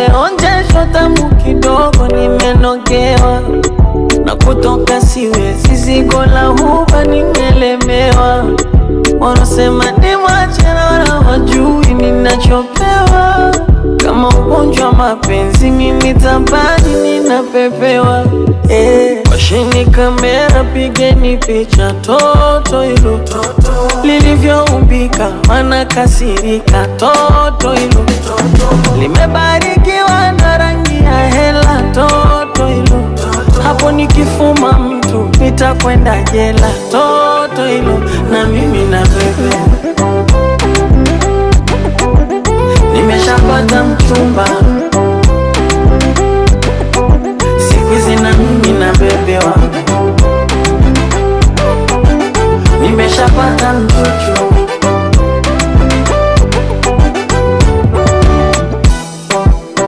nimeonjeshwa tamu kidogo, nimenogewa na kutoka siwezi, zigo la huba nimelemewa. Wanasema nimwache na wala hawajui ninachopewa. Kama ugonjwa mapenzi mimi tabani ninapepewa. Washini kamera pigeni picha toto hilo lilivyoumbika, wanakasirika toto hilo limebarikiwa na rangi ya hela toto hilo. Hapo nikifuma mtu nitakwenda jela toto hilo, na mimi na bebe nimeshapata mchumba, siku hizi na mimi na bebe wangu nimeshapata mchumba.